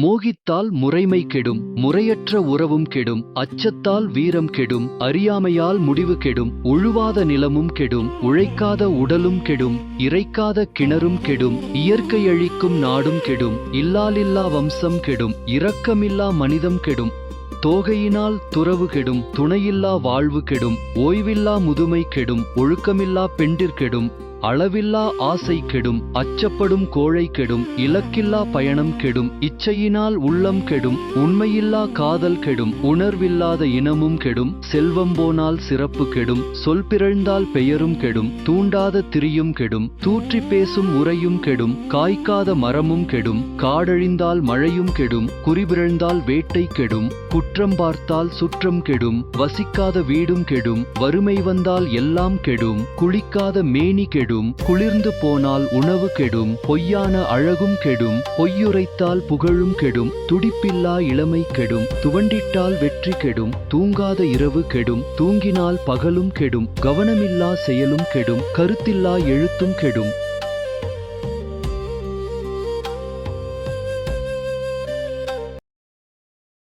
மோகித்தால் முறைமை கெடும், முறையற்ற உறவும் கெடும், அச்சத்தால் வீரம் கெடும், அறியாமையால் முடிவு கெடும், உழுவாத நிலமும் கெடும், உழைக்காத உடலும் கெடும், இறைக்காத கிணறும் கெடும், இயற்கை அழிக்கும் நாடும் கெடும், இல்லாலில்லா வம்சம் கெடும், இரக்கமில்லா மனிதம் கெடும், தோகையினால் துறவு கெடும், துணையில்லா வாழ்வு கெடும், ஓய்வில்லா முதுமை கெடும், ஒழுக்கமில்லா பெண்டிற்கெடும், அளவில்லா ஆசை கெடும், அச்சப்படும் கோழை கெடும், இலக்கில்லா பயணம் கெடும், இச்சையினால் உள்ளம் கெடும், உண்மையில்லா காதல் கெடும், உணர்வில்லாத இனமும் கெடும், செல்வம் போனால் சிறப்பு கெடும், சொல் பிறழ்ந்தால் பெயரும் கெடும், தூண்டாத திரியும் கெடும், தூற்றி பேசும் உரையும் கெடும், காய்க்காத மரமும் கெடும், காடழிந்தால் மழையும் கெடும், குறிபிறழ்ந்தால் வேட்டை கெடும், குற்றம் பார்த்தால் சுற்றம் கெடும், வசிக்காத வீடும் கெடும், வறுமை வந்தால் எல்லாம் கெடும், குளிக்காத மேனி கெடும், குளிர்ந்து போனால் உணவு கெடும், பொய்யான அழகும் கெடும், பொய்யுரைத்தால் புகழும் கெடும், துடிப்பில்லா இளமை கெடும், துவண்டிட்டால் வெற்றி கெடும், தூங்காத இரவு கெடும், தூங்கினால் பகலும் கெடும், கவனமில்லா செயலும் கெடும், கருத்தில்லா எழுத்தும் கெடும்.